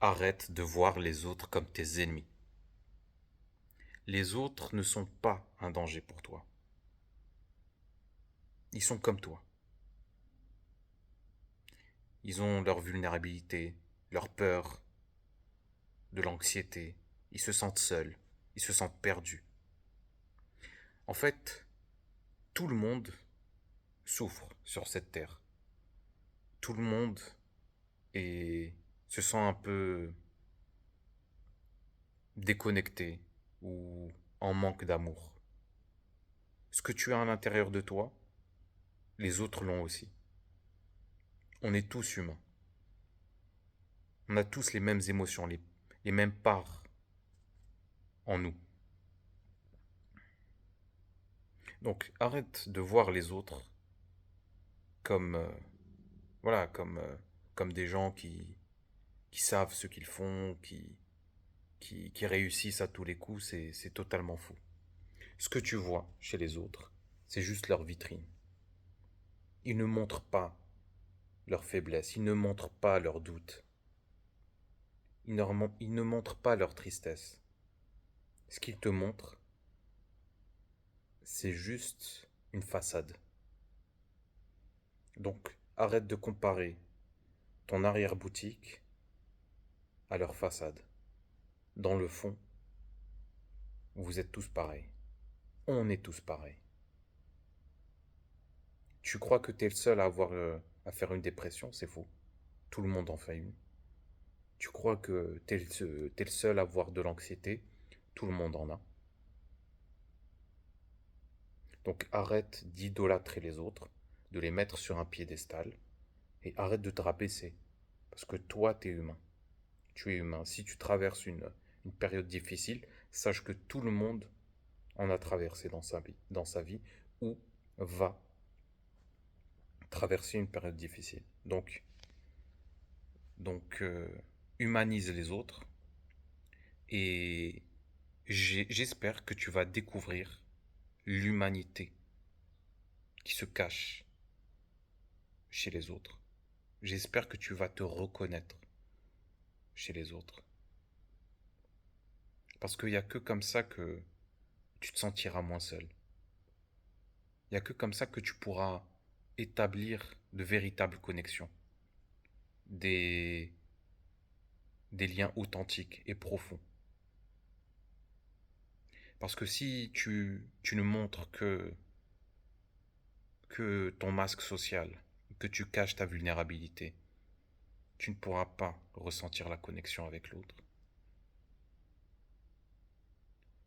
Arrête de voir les autres comme tes ennemis. Les autres ne sont pas un danger pour toi. Ils sont comme toi. Ils ont leur vulnérabilité, leur peur, de l'anxiété. Ils se sentent seuls. Ils se sentent perdus. En fait, tout le monde souffre sur cette terre. Tout le monde est, se sent un peu déconnecté ou en manque d'amour. Ce que tu as à l'intérieur de toi, les autres l'ont aussi. On est tous humains. On a tous les mêmes émotions, les mêmes parts en nous. Donc arrête de voir les autres comme, voilà, comme des gens qui savent ce qu'ils font, qui réussissent à tous les coups, c'est totalement faux. Ce que tu vois chez les autres, c'est juste leur vitrine. Ils ne montrent pas leurs faiblesses, ils ne montrent pas leurs doutes, ils ne montrent pas leur tristesse. Ce qu'ils te montrent, c'est juste une façade. Donc arrête de comparer ton arrière-boutique à leur façade. Dans le fond, vous êtes tous pareils. On est tous pareils. Tu crois que tu es le seul à faire une dépression, c'est faux. Tout le monde en fait une. Tu crois que t'es le seul à avoir de l'anxiété, tout le monde en a. Donc arrête d'idolâtrer les autres, de les mettre sur un piédestal, et arrête de te rabaisser. Parce que toi, t'es humain. Tu es humain. Si tu traverses une période difficile, sache que tout le monde en a traversé dans sa vie, ou va traverser une période difficile. Donc, humanise les autres et j'espère que tu vas découvrir l'humanité qui se cache chez les autres. J'espère que tu vas te reconnaître chez les autres. Parce qu'il n'y a que comme ça que tu te sentiras moins seul. Il n'y a que comme ça que tu pourras établir de véritables connexions, des, des liens authentiques et profonds. Parce que si tu ne montres que ton masque social, que tu caches ta vulnérabilité, tu ne pourras pas ressentir la connexion avec l'autre.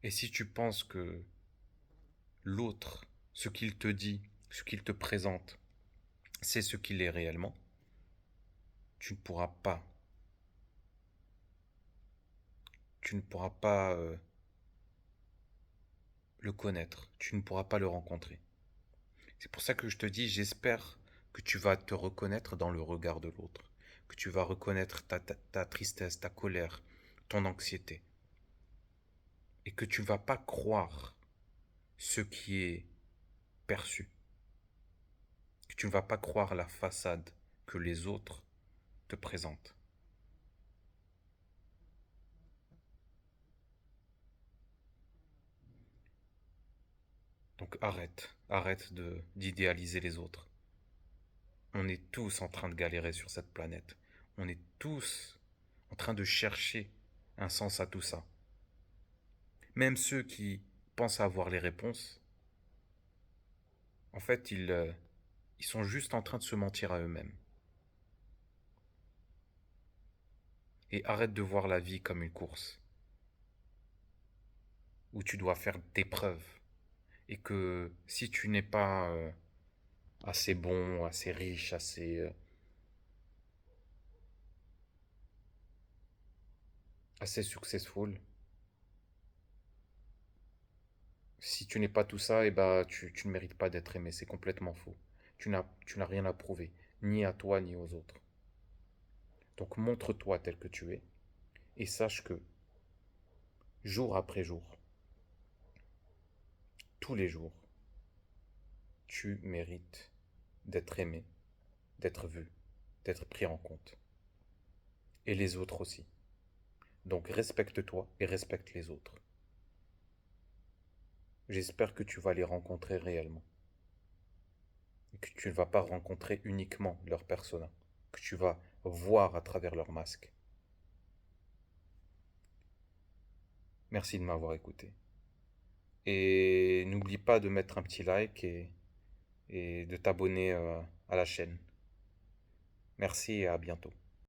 Et si tu penses que l'autre, ce qu'il te dit, ce qu'il te présente, c'est ce qu'il est réellement, tu ne pourras pas, tu ne pourras pas le connaître, tu ne pourras pas le rencontrer. C'est pour ça que je te dis, j'espère que tu vas te reconnaître dans le regard de l'autre, que tu vas reconnaître ta tristesse, ta colère, ton anxiété, et que tu ne vas pas croire ce qui est perçu, que tu ne vas pas croire la façade que les autres te présentent. Donc arrête d'idéaliser les autres. On est tous en train de galérer sur cette planète. On est tous en train de chercher un sens à tout ça. Même ceux qui pensent avoir les réponses, en fait, ils sont juste en train de se mentir à eux-mêmes. Et arrête de voir la vie comme une course, où tu dois faire des preuves. Et que si tu n'es pas assez bon, assez riche, assez successful, si tu n'es pas tout ça, eh ben, tu ne mérites pas d'être aimé. C'est complètement faux. Tu n'as rien à prouver, ni à toi, ni aux autres. Donc montre-toi tel que tu es, et sache que, jour après jour, tous les jours, tu mérites d'être aimé, d'être vu, d'être pris en compte. Et les autres aussi. Donc respecte-toi et respecte les autres. J'espère que tu vas les rencontrer réellement. Et que tu ne vas pas rencontrer uniquement leur persona. Que tu vas voir à travers leur masque. Merci de m'avoir écouté. Et n'oublie pas de mettre un petit like et de t'abonner à la chaîne. Merci et à bientôt.